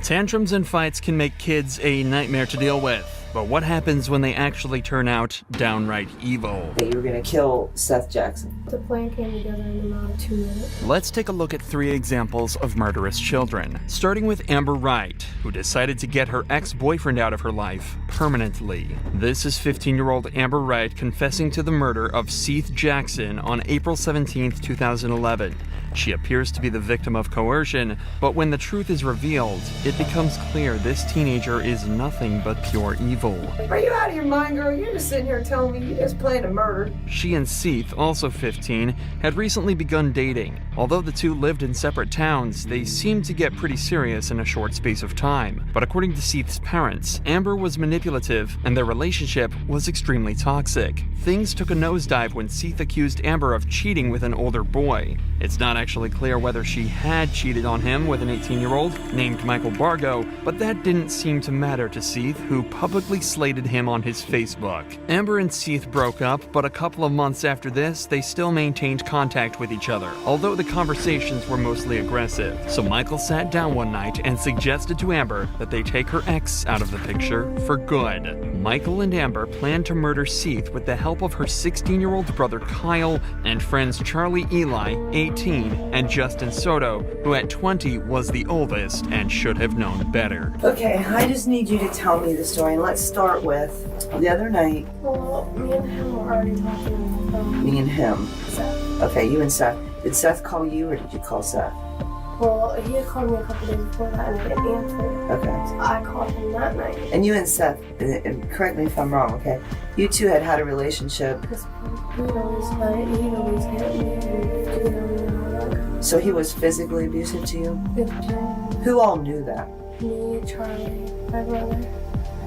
Tantrums and fights can make kids a nightmare to deal with. But what happens when they actually turn out downright evil? That you were going to kill Seth Jackson. The plan came together in about 2 minutes. Let's take a look at 3 examples of murderous children, starting with Amber Wright, who decided to get her ex-boyfriend out of her life permanently. This is 15-year-old Amber Wright confessing to the murder of Seth Jackson on April 17, 2011. She appears to be the victim of coercion, but when the truth is revealed, it becomes clear this teenager is nothing but pure evil. Are you out of your mind, girl? You're just sitting here telling me you just planned a murder. She and Seth, also 15, had recently begun dating. Although the two lived in separate towns, they seemed to get pretty serious in a short space of time. But according to Seth's parents, Amber was manipulative and their relationship was extremely toxic. Things took a nosedive when Seth accused Amber of cheating with an older boy. It's not actually clear whether she had cheated on him with an 18-year-old named Michael Bargo, but that didn't seem to matter to Seth, who publicly slated him on his Facebook. Amber and Seth broke up, but a couple of months after this, they still maintained contact with each other, although the conversations were mostly aggressive. So Michael sat down one night and suggested to Amber that they take her ex out of the picture for good. Michael and Amber planned to murder Seth with the help of her 16-year-old brother Kyle and friends Charlie Eli, 18, and Justin Soto, who at 20 was the oldest and should have known better. Okay, I just need you to tell me the story, and let's start with the other night. Well, me and him were already talking. Me and him. Seth. Okay, you and Seth. Did Seth call you, or did you call Seth? Well, he had called me a couple days before that and I didn't answer. Okay. So I called him that night. And you and Seth, and correct me if I'm wrong, okay? You two had a relationship. Because he'd always fight, he'd always hit me, and So he was physically abusive to you? 15. Who all knew that? Me, Charlie, my brother.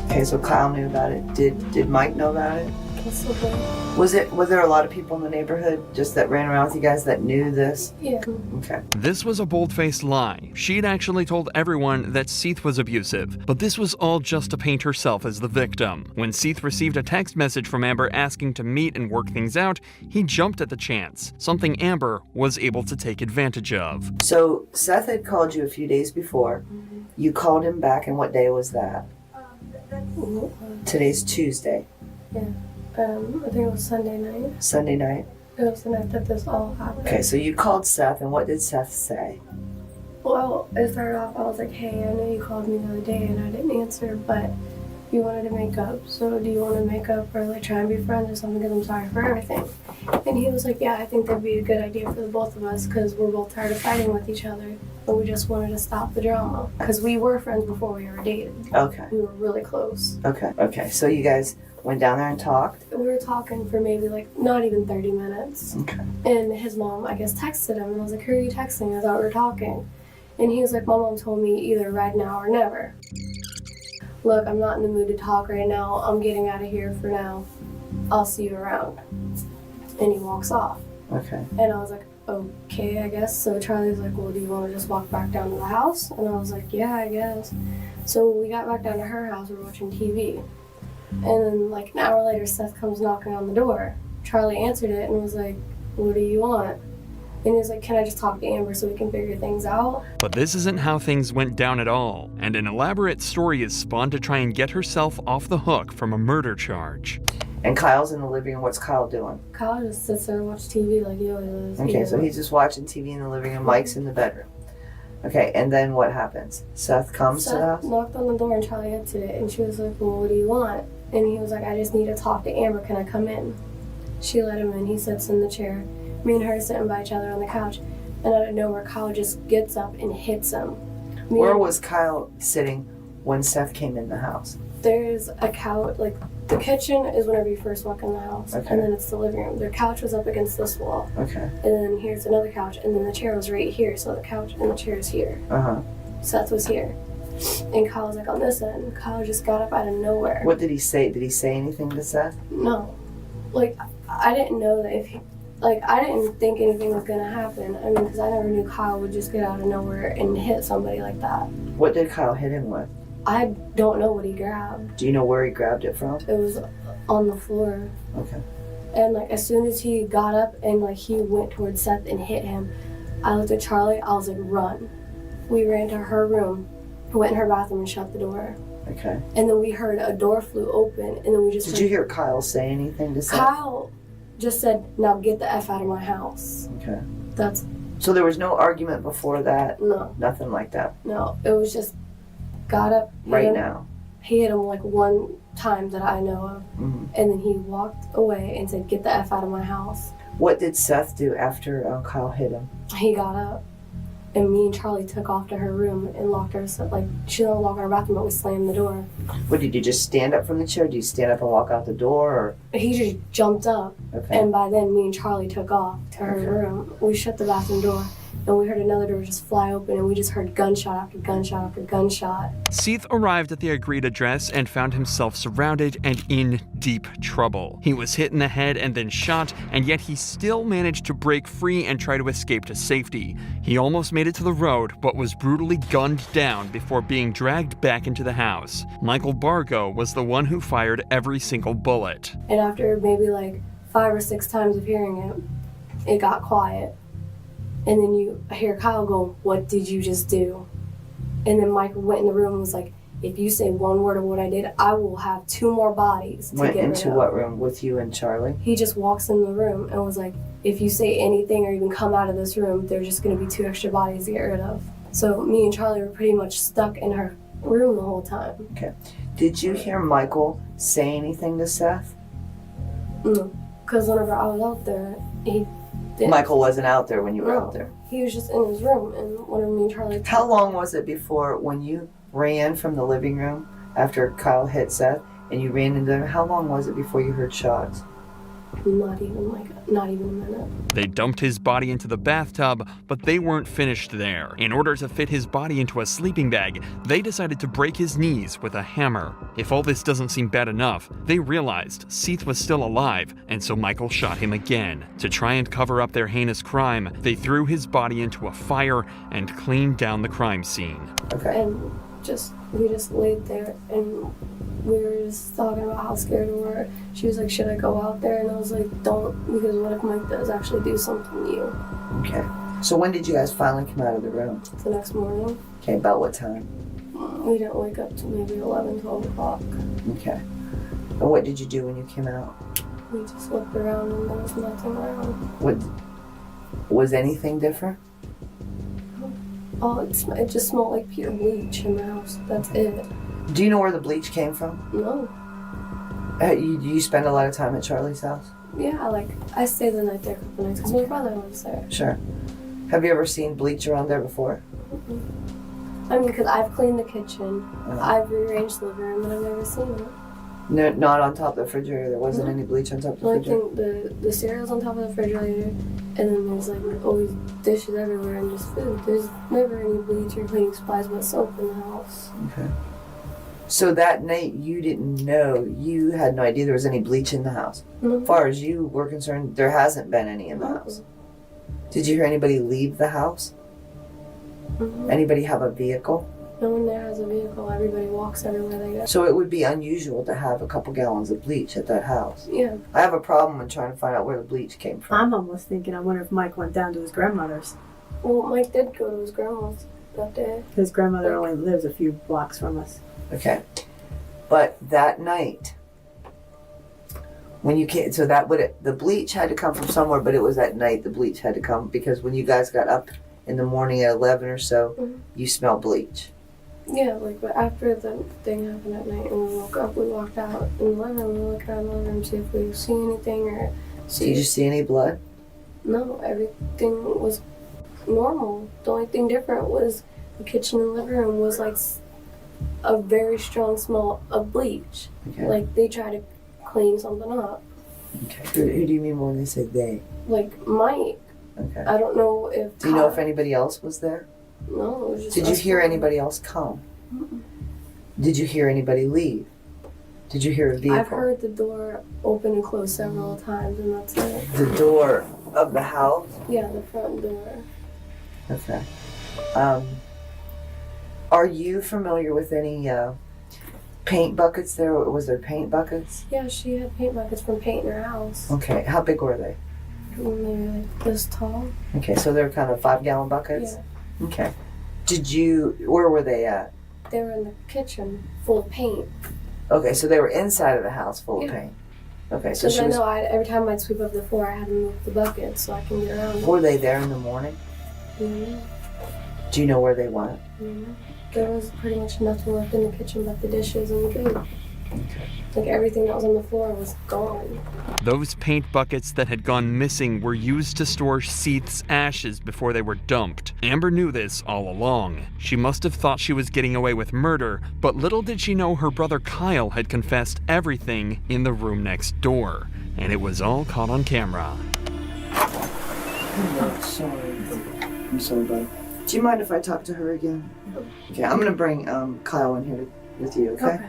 Okay, so Kyle knew about it. Did Mike know about it? Possibly. Was there a lot of people in the neighborhood just that ran around with you guys that knew this? Yeah. Okay. This was a bold-faced lie. She'd actually told everyone that Seth was abusive, but this was all just to paint herself as the victim. When Seth received a text message from Amber asking to meet and work things out, he jumped at the chance, something Amber was able to take advantage of. So Seth had called you a few days before. You called him back, and what day was that? Today's Tuesday. Yeah. I think it was Sunday night. Sunday night? It was the night that this all happened. Okay, so you called Seth, and what did Seth say? Well, it started off, I was like, hey, I know you called me the other day and I didn't answer, but you wanted to make up. So do you want to make up or like try and be friends or something because I'm sorry for everything? And he was like, yeah, I think that'd be a good idea for the both of us because we're both tired of fighting with each other. But we just wanted to stop the drama because we were friends before we were dating. Okay. We were really close. Okay, so you guys went down there and talked? We were talking for maybe like not even 30 minutes. Okay. And his mom, I guess, texted him and I was like, who are you texting? I thought we were talking. And he was like, my mom told me either right now or never. Look, I'm not in the mood to talk right now. I'm getting out of here for now. I'll see you around. And he walks off. Okay. And I was like, okay, I guess. So Charlie's like, well, do you want to just walk back down to the house? And I was like, yeah, I guess. So we got back down to her house, we were watching TV. And then like an hour later, Seth comes knocking on the door. Charlie answered it and was like, what do you want? And he was like, can I just talk to Amber so we can figure things out? But this isn't how things went down at all, and an elaborate story is spun to try and get herself off the hook from a murder charge. And Kyle's in the living room. What's Kyle doing? Kyle just sits there and watches TV like he always does. Okay, so he's just watching TV in the living room. Mike's in the bedroom. Okay, and then what happens? Seth comes to the house? Seth knocked on the door and Charlie answered it. And she was like, well, what do you want? And he was like, I just need to talk to Amber. Can I come in? She let him in. He sits in the chair. Me and her sitting by each other on the couch. And out of nowhere, Kyle just gets up and hits him. Where was Kyle sitting when Seth came in the house? There's a couch, like the kitchen is whenever you first walk in the house. Okay. And then it's the living room. Their couch was up against this wall. Okay. And then here's another couch. And then the chair was right here. So the couch and the chair is here. Uh-huh. Seth was here. And Kyle was like on this end. Kyle just got up out of nowhere. What did he say? Did he say anything to Seth? No. Like, I didn't know that if he... Like, I didn't think anything was going to happen. I mean, because I never knew Kyle would just get out of nowhere and hit somebody like that. What did Kyle hit him with? I don't know what he grabbed. Do you know where he grabbed it from? It was on the floor. Okay. And, like, as soon as he got up and, like, he went towards Seth and hit him, I looked at Charlie. I was like, run. We ran to her room. went in her bathroom and shut the door. Okay. And then we heard a door flew open, and then we just Did you hear Kyle say anything to Seth? Kyle just said, "Now get the F out of my house." Okay. That's... So there was no argument before that? No. Nothing like that? No. It was just got up. Right now? He hit him like one time that I know of. Mm-hmm. And then he walked away and said, "Get the F out of my house." What did Seth do after Kyle hit him? He got up, and me and Charlie took off to her room and locked her. Like, she didn't lock our bathroom, but we slammed the door. What, did you just stand up from the chair? Did you stand up and walk out the door? Or? He just jumped up, Okay. and by then me and Charlie took off to her room. We shut the bathroom door, and we heard another door just fly open, and we just heard gunshot after gunshot after gunshot. Seath arrived at the agreed address and found himself surrounded and in deep trouble. He was hit in the head and then shot, and yet he still managed to break free and try to escape to safety. He almost made it to the road, but was brutally gunned down before being dragged back into the house. Michael Bargo was the one who fired every single bullet. And after maybe like 5 or 6 times of hearing it, it got quiet. And then you hear Kyle go, "What did you just do?" And then Mike went in the room and was like, "If you say one word of what I did, I will have 2 more bodies to Went get rid into of." what room with you and Charlie? He just walks in the room and was like, "If you say anything or even come out of this room, there's just going to be 2 extra bodies to get rid of." So me and Charlie were pretty much stuck in her room the whole time. Okay. Did you hear Michael say anything to Seth? No, because whenever I was out there, he didn't. Michael wasn't out there when you were No. out there. He was just in his room, and whenever me and Charlie... How long was it before when you ran from the living room after Kyle hit Seth and you ran into them? How long was it before you heard shots? Not even a minute. They dumped his body into the bathtub, but they weren't finished there. In order to fit his body into a sleeping bag, they decided to break his knees with a hammer. If all this doesn't seem bad enough, they realized Seath was still alive, and so Michael shot him again. To try and cover up their heinous crime, they threw his body into a fire and cleaned down the crime scene. Okay. And we just laid there, and we were just talking about how scared we were. She was like, "Should I go out there?" And I was like, "Don't, because what if Mike does actually do something to you?" Okay. So when did you guys finally come out of the room? The next morning, Okay, about what time? we didn't wake up till maybe 11, 12 o'clock. Okay. And what did you do when you came out? We just looked around, and there was nothing around. What was anything different? Oh, it just smelled like pure bleach in the house. That's it. Do you know where the bleach came from? No. You spend a lot of time at Charlie's house? Yeah, like, I stayed the night there a couple nights because my brother lives there. Sure. Have you ever seen bleach around there before? I mean, because I've cleaned the kitchen, Uh-huh. I've rearranged the living room, and I've never seen it. No, not on top of the refrigerator. There wasn't any bleach on top of the The only refrigerator. thing, the cereal's on top of the refrigerator, and then there's like always dishes everywhere and just food. There's never any bleach or cleaning supplies but soap in the house. Okay. So that night you didn't know, you had no idea there was any bleach in the house. No. As far as you were concerned, there hasn't been any in the house. Did you hear anybody leave the house? Mhm. Anybody have a vehicle? No one there has a vehicle. Everybody walks everywhere they go. So it would be unusual to have a couple gallons of bleach at that house. Yeah. I have a problem in trying to find out where the bleach came from. I'm almost thinking, I wonder if Mike went down to his grandmother's. Well, Mike did go to his grandma's that day. His grandmother only lives a few blocks from us. Okay. But that night, when you came, so that would, the bleach had to come from somewhere, but it was at night the bleach had to come because when you guys got up in the morning at 11 or so, Mhm. you smelled bleach. Yeah, like, but after the thing happened at night and we woke up, we walked out in the living room, we looked around the living room to see if we see anything or see. Did you see any blood? No, everything was normal. The only thing different was the kitchen and living room was like a very strong smell of bleach. Okay. Like they tried to clean something up. Okay. Who do you mean when they say they? Like Mike, Okay. I don't know if. Do you know if anybody else was there? No, it was just. Did you us hear four. anybody else come? Mm-mm. Did you hear anybody leave? Did you hear a vehicle? I've heard the door open and close several times, and that's it. The door of the house? Yeah, the front door. Okay. Are you familiar with any paint buckets there? Was there paint buckets? Yeah, she had paint buckets from painting her house. Okay. How big were they? Maybe like this tall. Okay, so they're kind of 5-gallon buckets? Yeah. Okay. Where were they at? they were in the kitchen full of paint. Okay, so they were inside of the house full of paint. Okay, so Because I know every time I'd sweep up the floor, I had to move the bucket so I can get around. Were they there in the morning? Mm-hmm. Do you know where they went? Mm-hmm. There was pretty much nothing left in the kitchen but the dishes and the food. Like everything that was on the floor was gone. Those paint buckets that had gone missing were used to store Seith's ashes before they were dumped. Amber knew this all along. She must have thought she was getting away with murder, but little did she know her brother Kyle had confessed everything in the room next door. And it was all caught on camera. I'm sorry. I'm sorry, buddy. Do you mind if I talk to her again? Okay, I'm gonna bring Kyle in here with you, okay?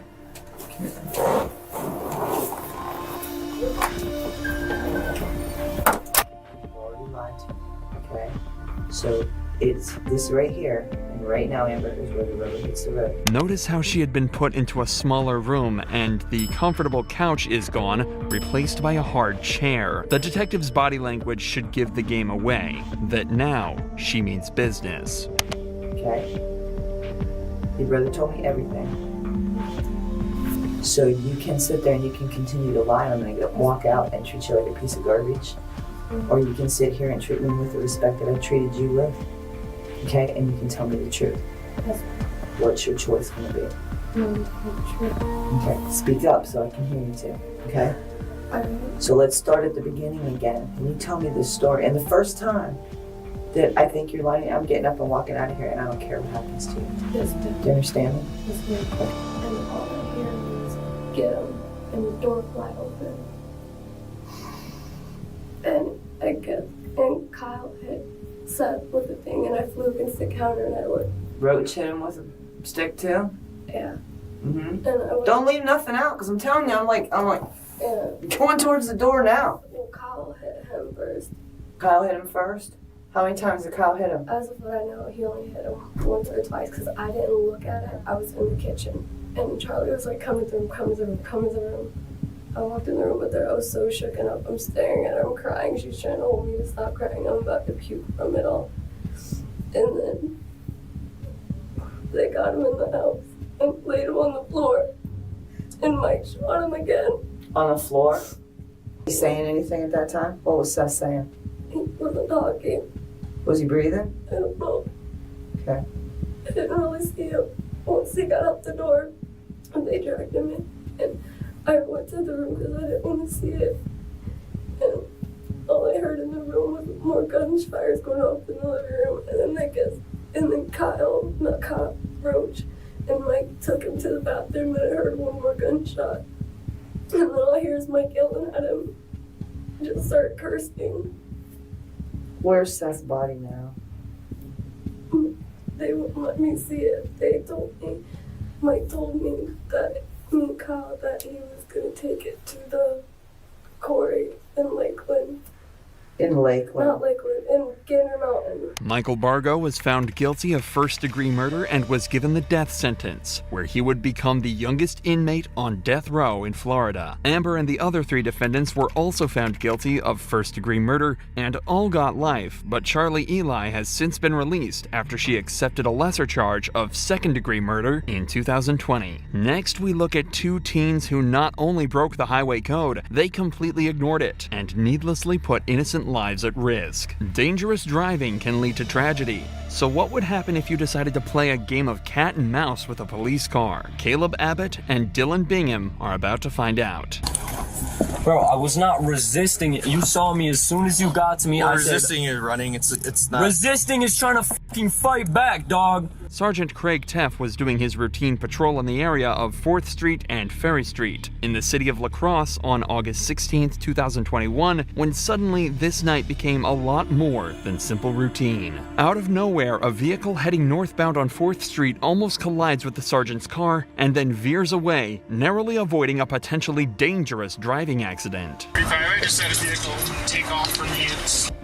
Okay, so it's this right here, and right now, Amber, is where the rubber hits the road. Notice how she had been put into a smaller room, and the comfortable couch is gone, replaced by a hard chair. The detective's body language should give the game away, that now she means business. Okay? Your brother told me everything. So you can sit there and you can continue to lie, and I'm gonna walk out and treat you like a piece of garbage. Or you can sit here and treat me with the respect that I treated you with. Okay? And you can tell me the truth. Yes. What's your choice gonna be? Okay, speak up so I can hear you too. Okay? So let's start at the beginning again. And you tell me this story. And the first time that I think you're lying, I'm getting up and walking out of here, and I don't care what happens to you. Yes, Do you understand me? yes, and all I hear is get him, and the door fly open. And I guess, and Kyle hit Seth with the thing, and I flew against the counter, and I looked. Roach hit him with a stick too? Yeah. Mm-hmm. And I was, Don't leave nothing out, because I'm telling you, I'm like, yeah. going towards the door now. Well, Kyle hit him first. Kyle hit him first? How many times did Kyle hit him? As of what I know, he only hit him once or twice, because I didn't look at it. I was in the kitchen, and Charlie was like, come to the room, come to the room, come to the room. I walked in the room with her. I was so shooken up. I'm staring at her. I'm crying. She's trying to hold me to stop crying. I'm about to puke from it all. And then they got him in the house and laid him on the floor. And Mike shot him again. On the floor? Was he saying anything at that time? What was Seth saying? He wasn't talking. Was he breathing? I don't know. Okay. I didn't really see him. Once he got out the door, and they dragged him in. And I went to the room because I didn't want to see it. And all I heard in the room was more gunfires going off in the living room. And then Kyle, Roach, and Mike took him to the bathroom, and I heard one more gunshot. And then all I hear is Mike yelling at him, just start cursing. Where's Seth's body now? They wouldn't let me see it. They told me, Mike told me that me and Kyle, that he was gonna take it to the quarry in Lakeland. In Lakeland? Not Lakeland, in Gander Mountain. Michael Bargo was found guilty of first-degree murder and was given the death sentence, where he would become the youngest inmate on death row in Florida. Amber and the other 3 defendants were also found guilty of first-degree murder and all got life, but Charlie Eli has since been released after she accepted a lesser charge of second-degree murder in 2020. Next, we look at 2 teens who not only broke the highway code, they completely ignored it and needlessly put innocent lives at risk. Dangerous driving can lead to tragedy. So what would happen if you decided to play a game of cat and mouse with a police car? Caleb Abbott and Dylan Bingham are about to find out. Bro, I was not resisting it. You saw me as soon as you got to me. You're resisting is running. It's not. Resisting is trying to fucking fight back, dog. Sergeant Craig Teff was doing his routine patrol in the area of 4th Street and Ferry Street in the city of La Crosse on August 16, 2021, when suddenly this night became a lot more than simple routine. Out of nowhere, a vehicle heading northbound on 4th Street almost collides with the sergeant's car and then veers away, narrowly avoiding a potentially dangerous driving accident. I just had a vehicle take off from me.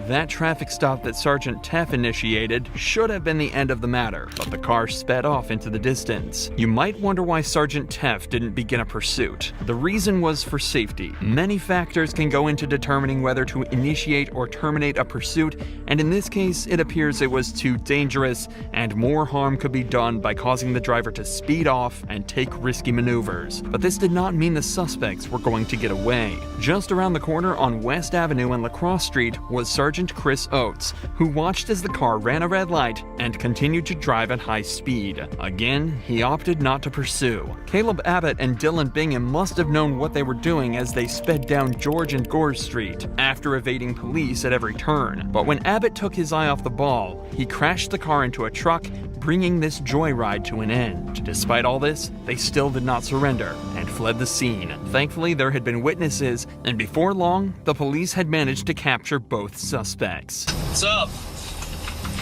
That traffic stop that Sergeant Teff initiated should have been the end of the matter, but the car sped off into the distance. You might wonder why Sergeant Teff didn't begin a pursuit. The reason was for safety. Many factors can go into determining whether to initiate or terminate a pursuit, and in this case, it appears it was too dangerous, and more harm could be done by causing the driver to speed off and take risky maneuvers. But this did not mean the suspects were going to get away. Just around the corner on West Avenue and Lacrosse Street was Sergeant Chris Oates, who watched as the car ran a red light and continued to drive at high speed. Again, he opted not to pursue. Caleb Abbott and Dylan Bingham must have known what they were doing as they sped down George and Gore Street, after evading police at every turn. But when Abbott took his eye off the ball, he crashed the car into a truck, bringing this joyride to an end. Despite all this, they still did not surrender and fled the scene. Thankfully, there had been witnesses, and before long, the police had managed to capture both suspects. What's up?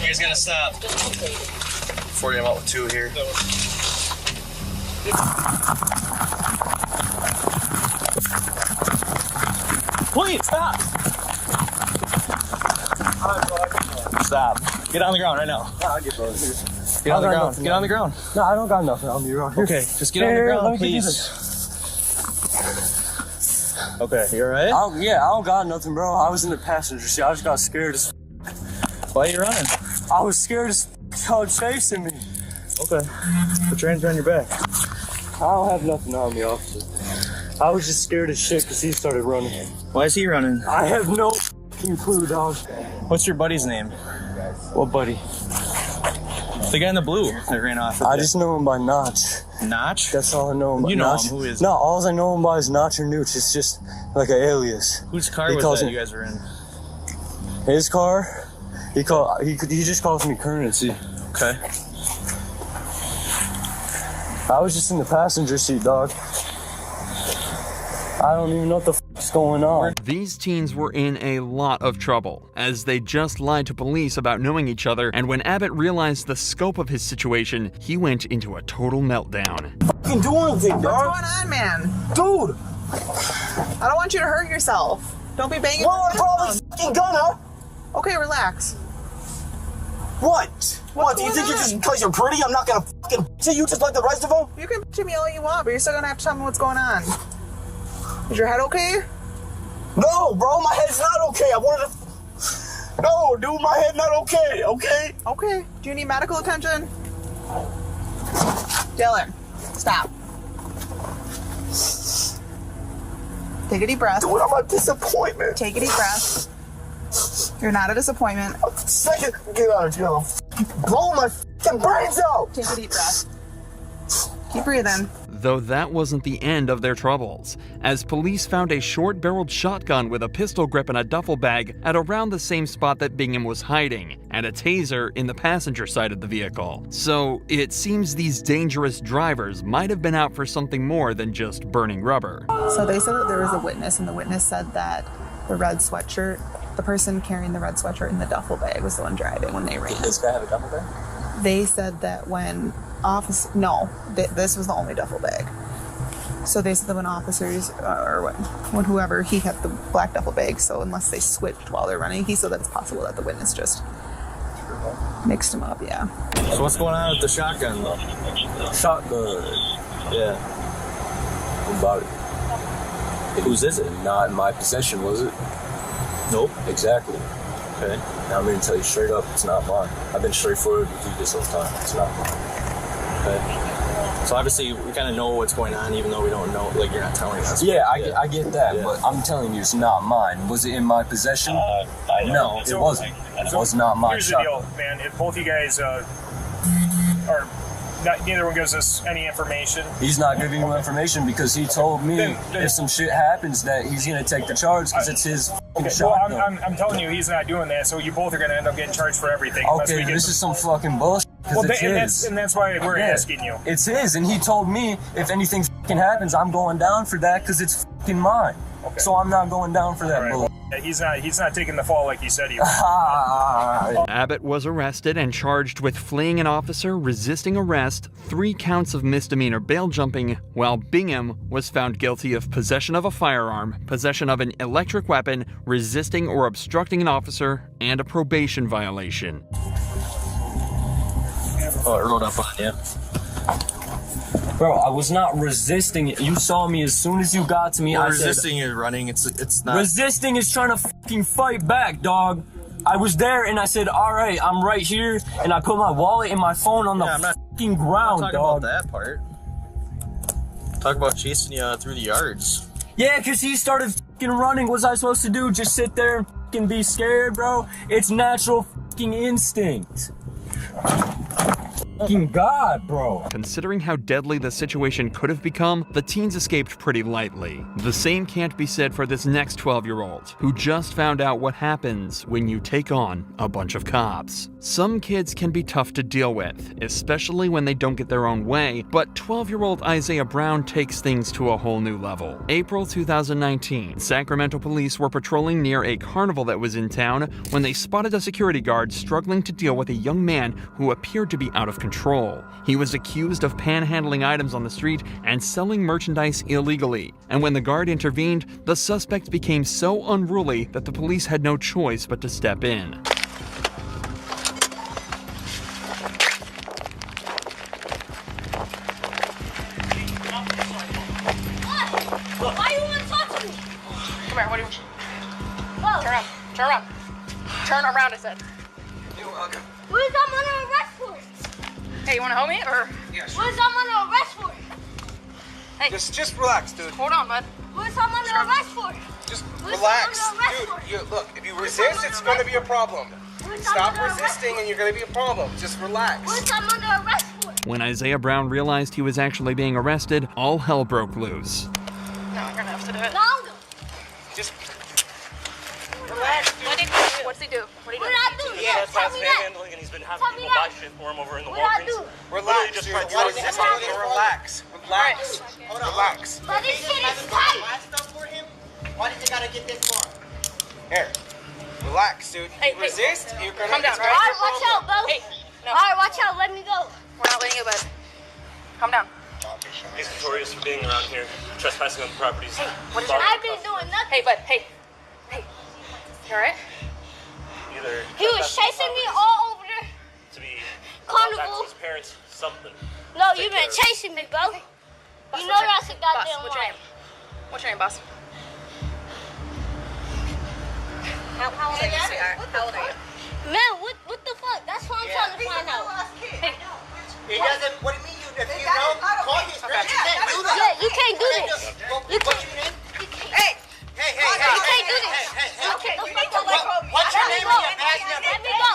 You guys gotta stop. Before you come out with two here. Please stop! Stop. Get on the ground right now. I'll get those. Get on the ground. Get on the ground. No, I don't got nothing on me, bro. Okay, just get on the ground, please. Okay, you alright? I don't got nothing, bro. I was in the passenger seat. I just got scared as Why are you running? I was scared as y'all chasing me. Okay. Put your hands around your back. I don't have nothing on me, officer. I was just scared as shit because he started running. Why is he running? I have no f***ing clue, dog. What's your buddy's name? What buddy? The guy in the blue that ran off. I just know him by Notch. Notch? That's all I know him by. You know Notch. him. Who is No, all I know him by is Notch or Nooch. It's just like an alias. Whose car He was calls that me- you guys were in? His car, he just calls me Currency. Okay. I was just in the passenger seat, dog. I don't even know what the f***'s going on. These teens were in a lot of trouble, as they just lied to police about knowing each other, and when Abbott realized the scope of his situation, he went into a total meltdown. Fucking do anything, dog. What's going on, man? Dude! I don't want you to hurt yourself. Don't be banging. Well, I'm probably fucking gonna. Okay, relax. What? What? Do you think going it's just on? because you're pretty, I'm not gonna fucking see you just like the rest of them? You can bitch me all you want, but you're still gonna have to tell me what's going on. Is your head okay? No, bro, my head's not okay. I wanted to. No, dude, my head not okay. Okay. Okay. Do you need medical attention? Dylan, stop. Take a deep breath. Dude, I'm a disappointment. Take a deep breath. You're not a disappointment. Second, get out of jail. Blow my fucking brains out. Take a deep breath. Keep breathing. Though that wasn't the end of their troubles, as police found a short-barreled shotgun with a pistol grip and a duffel bag at around the same spot that Bingham was hiding, and a taser in the passenger side of the vehicle. So it seems these dangerous drivers might have been out for something more than just burning rubber. So they said that there was a witness, and the witness said that the red sweatshirt, the person carrying the red sweatshirt in the duffel bag was the one driving when they ran. Did this guy have a duffel bag? They said that when this was the only duffel bag. So they said that when officers, when whoever, he had the black duffel bag, so unless they switched while they're running, he said that it's possible that the witness just mixed them up, yeah. So what's going on with the shotgun though? Shotgun. Yeah. What about it? Whose is it? Not in my possession, was it? Nope. Exactly. Okay. Now I'm going to tell you straight up, it's not mine. I've been straightforward with you this whole time. It's not mine. Okay. So obviously we kind of know what's going on, even though we don't know. Like you're not telling us. Yeah, I get that, Yeah. but I'm telling you, it's not mine. Was it in my possession? No, it So- wasn't. It was not my Here's the shotgun. deal, man. If both you guys are neither one gives us any information. He's not giving you information because he told me Then- if some shit happens that he's gonna take the charge because it's his fucking Well, shotgun. I'm telling you, he's not doing that. So you both are going to end up getting charged for everything. unless we Okay, get this is some fucking bullshit. 'Cause Well, it's his. and that's why we're Yeah. asking you. It's his, and he told me if anything fucking happens, I'm going down for that because it's fucking mine. Okay. So I'm not going down for that All right. bullshit. He's not taking the fall like he said he would. Abbott was arrested and charged with fleeing an officer, resisting arrest, 3 counts of misdemeanor bail jumping, while Bingham was found guilty of possession of a firearm, possession of an electric weapon, resisting or obstructing an officer, and a probation violation. Oh, it rolled up on you. Bro, I was not resisting it. You saw me as soon as you got to me. You're I resisting, you're running. It's not. Resisting is trying to fucking fight back, dog. I was there and I said, all right, I'm right here, and I put my wallet and my phone on the fucking ground, I'm not talking dog. about that part. Talk about chasing you through the yards. Yeah, because he started fucking running. What was I supposed to do? Just sit there and fucking be scared, bro? It's natural fucking instinct. Fucking God, bro. Considering how deadly the situation could have become, the teens escaped pretty lightly. The same can't be said for this next 12-year-old, who just found out what happens when you take on a bunch of cops. Some kids can be tough to deal with, especially when they don't get their own way, but 12-year-old Isaiah Brown takes things to a whole new level. April 2019, Sacramento police were patrolling near a carnival that was in town when they spotted a security guard struggling to deal with a young man who appeared to be out of control. He was accused of panhandling items on the street and selling merchandise illegally. And when the guard intervened, the suspect became so unruly that the police had no choice but to step in. Why you want to talk to me? Come here, what do you... Whoa. Turn around, turn around. Turn around, I said. What is I'm under arrest for? Hey, you want to hold me, or...? Yes. What is I'm under arrest for? Hey. Just relax, dude. Hold on, bud. What is I'm under arrest for? Just what relax, I'm under arrest dude. Look, if you resist, it's going to be a problem. Stop resisting and you're going to be a problem. Just relax. What is I'm under arrest for? When Isaiah Brown realized he was actually being arrested, all hell broke loose. No, I'm gonna have to do it. No. Just relax, dude. What's he do? What did I do? He has Tell me that. handling and he's been having people buy shit for him over in the What did I do? Relax, dude. Why does this have to relax? Relax. Hold on. Relax. But this shit is tight. Why did you gotta get this far? Here. Relax, dude. Hey, resist, you're gonna calm down, All right, watch out, bro. Hey, no. All right, watch out. Let me go. We're not letting you, bud. Calm down. He's notorious for being around here, trespassing on the properties. Hey, what is I've been doing nothing. Hey, bud, hey. Hey. You alright? Either He was chasing me all over there. to be Carnival. back to his parents, something. No, you been chasing me, bro. You know that's a goddamn what's your lie. name? What's your name, boss? How old are you, sweetheart? How old are you? Man, what the fuck? That's what I'm trying to find out. Hey. He doesn't, what do you mean if you know, call his friends. You can't do that. Yeah, you can't do this. You What's can't. your name? Hey, Hey, you can't do this. hey. You can't. What's your name and your badge number? Let me go.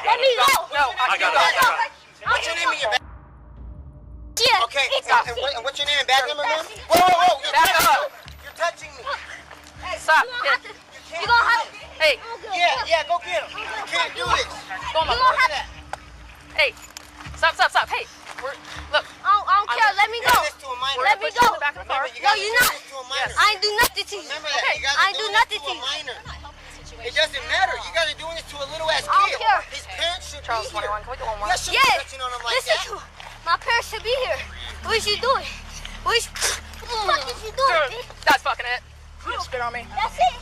Let me go. No, I got it. What's your name and your badge? Yeah. Okay, it's and what's your name and badge number, man? Whoa, you're touching me. Stop. You gonna have to. Hey. Yeah, go get him. You can't do this. Go on, gonna have that. Hey. Stop. Hey. Look. I don't care. Let me go. Let me go. Back in the car. No, you're not. I ain't do nothing to you. Remember that. You guys I are ain't do doing nothing this to to a you. minor. It doesn't matter. You guys are doing this to a little ass I don't kid. care. His parents should Charles, be here. 21. Can we go on one? Yes, you're Yes. touching on him like Listen that. to my parents should be here. What is you doing? What the fuck is you doing, bitch? That's fucking it. You spit on me. That's it.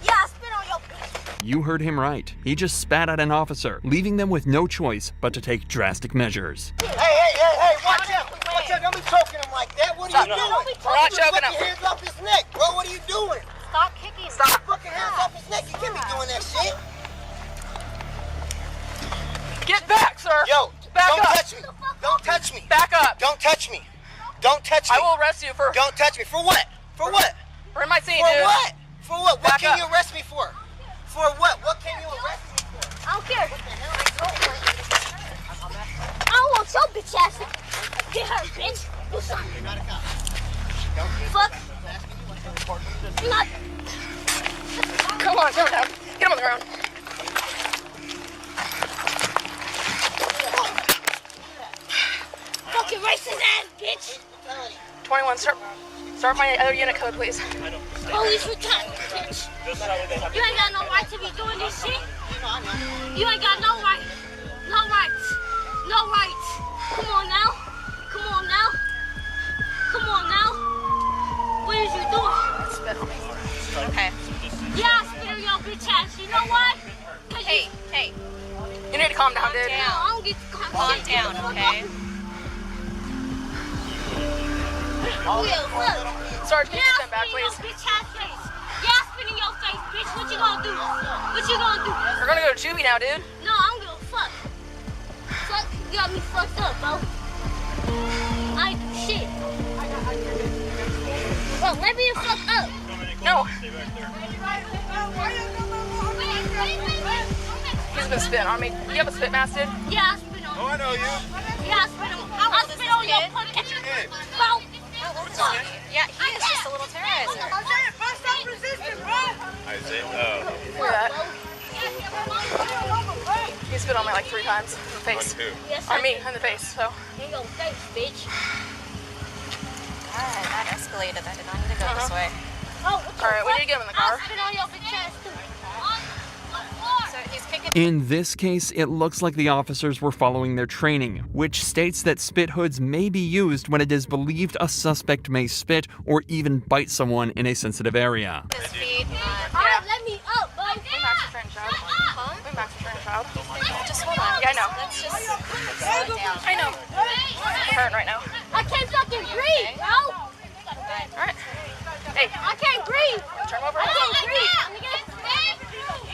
Yeah, I spit on your bitch. You heard him right. He just spat at an officer, leaving them with no choice but to take drastic measures. Hey, watch out. Watch out. Don't be choking him like that. What are you doing? We're not choking him. Put your hands off his neck, bro. What are you doing? Stop kicking. Stop. Put your hands off his neck. You can't be doing that shit. Get back, sir. Yo, Back don't up. touch me. Don't touch me. Back up. Don't touch me. Don't touch me. I will arrest you for... Don't touch me. For what? For what? For in my scene, For dude. what? For what? What Back can up. you arrest me for? For what? What can you arrest me for? I don't care. I don't want your bitch ass to get her, bitch. Do something. You're not a cop. Fuck. You're not. Come on, throw him down. Get him on the ground. Fucking racist ass bitch. 21, start my other unit code, please. Police brutality, bitch. You ain't got no right to be doing this shit. You ain't got no right. No rights. No rights. Come on now. Come on now. Come on now. What is you doing? Spit on me. Okay. Yeah, I spit on your bitch ass. You know why? Hey, hey. You need to calm down, dude. No, I don't get to Calm down, okay? Sarge, can you stand back, please? Bitch ass face. Yeah, spit in your face, bitch. What you gonna do? What you gonna do? We're gonna go to juvie now, dude. No, I don't give a fuck. Fuck, you got me fucked up, bro. I ain't do shit. Bro, let me the fuck up. No. He's been spitting on me. You have a spit mask, dude? Yeah, I spit on you. Oh, I know you. Yeah, I spit on you. I spit on your fucking head. Bro. Yeah, he is just a little terrorizer. Isaiah, Look at that. He spit on me like 3 times in the face. On who? Yes, On me, in the face, so. In your face, bitch. God, that escalated. That did not need to go this way. Oh, Alright, we need to get him in the car. I spit on your bitch ass too. So he's kicking. In this case, it looks like the officers were following their training, which states that spit hoods may be used when it is believed a suspect may spit or even bite someone in a sensitive area. His feet. Alright, let me up, bro. We max the friend child. We max the friend child. Just hold on. Yeah, I know. Let's just slow it down. I know. I'm hurting right now. I can't fucking breathe, bro. Alright. Hey. I can't breathe. Turn over. I can't breathe.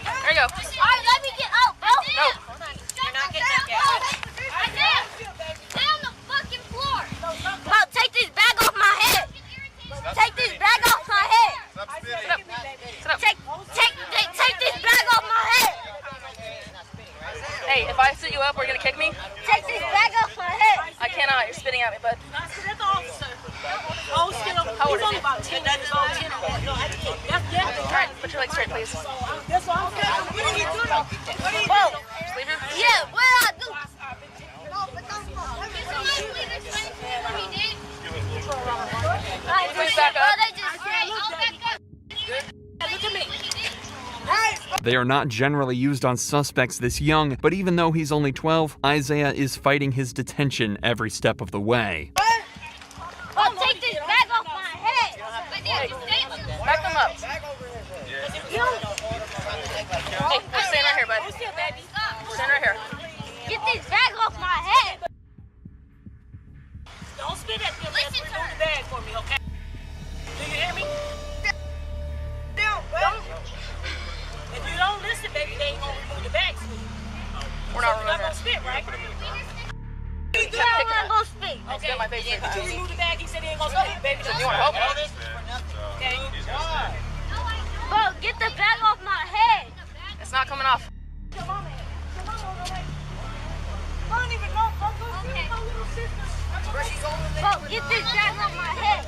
There you go. Alright, let me get up, bro. No. You're not getting up yet. Stay on the fucking floor. Bro, take this bag off my head. Take this bag off my head. Sit up. Sit up. Take this bag off my head. Hey, if I sit you up, we're gonna kick me? Take this bag off my head. I cannot. You're spitting at me, bud. How old is he? about 10 years old, 10 or what? No, I can't. Alright, put your legs straight, please. That's what I'm saying. What are you doing? Whoa. Just leave him. Yeah, what I do? Please back up. Look at me. They are not generally used on suspects this young, but even though he's only 12, Isaiah is fighting his detention every step of the way. Oh, take this bag off my head. Back them up. Hey, just stand right here, bud. Stand right here. Get this bag off my head. Don't spit at them. Let's remove the bag for me, okay? Do you hear me? If you don't listen, baby, they ain't gonna remove the bags for you. We're not You're not removing gonna spit, right? I'm not gonna speak. Okay. My face Did you remove the bag? He said he ain't gonna spit, baby. Do you want help? Okay. Bro, get the bag off my head. It's not coming off. I don't even know. Don't go see my little sister. Bro, get this bag off my head.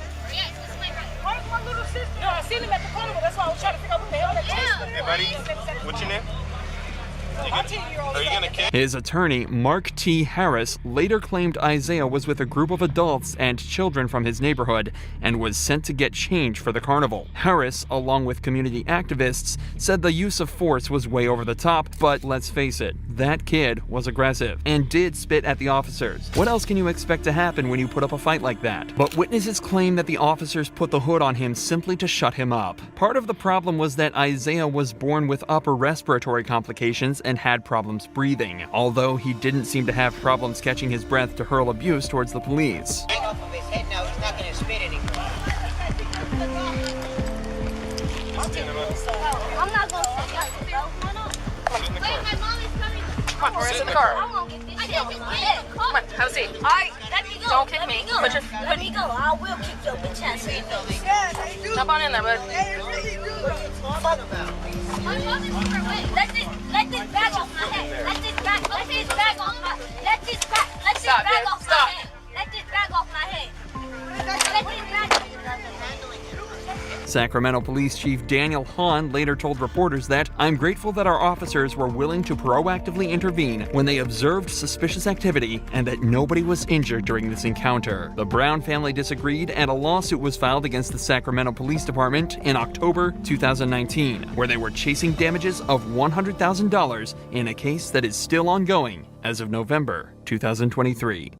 Where's my little sister? No, I seen him at the carnival. That's why I was trying to figure out what the hell that was. Hey, buddy, what's your name? My 10-year-old. Are you gonna kick? His attorney, Mark T. Harris, later claimed Isaiah was with a group of adults and children from his neighborhood and was sent to get change for the carnival. Harris, along with community activists, said the use of force was way over the top, but let's face it, that kid was aggressive and did spit at the officers. What else can you expect to happen when you put up a fight like that? But witnesses claim that the officers put the hood on him simply to shut him up. Part of the problem was that Isaiah was born with upper respiratory complications and had problems breathing, although he didn't seem to have problems catching his breath to hurl abuse towards the police. Hang off of his head now, he's not going to spit anymore. I'm not gonna sit like it, bro. Wait, my mom is coming. Come on, we're in the car. I'm gonna get this shit off my head. Come on, have a seat. Alright, let me go. Don't kick Let me. go. Put your Let me go. I will kick your bitch ass in your face. jump on in there, bud. My mom is super wet. Let this bag off my head. Let this bag off my Let this bag Stop, off dude. my Stop. head. Let this bag off my head. Let this bag Sacramento Police Chief Daniel Hahn later told reporters that, "I'm grateful that our officers were willing to proactively intervene when they observed suspicious activity and that nobody was injured during this encounter." The Brown family disagreed, and a lawsuit was filed against the Sacramento Police Department in October 2019, where they were chasing damages of $100,000 in a case that is still ongoing as of November 2023.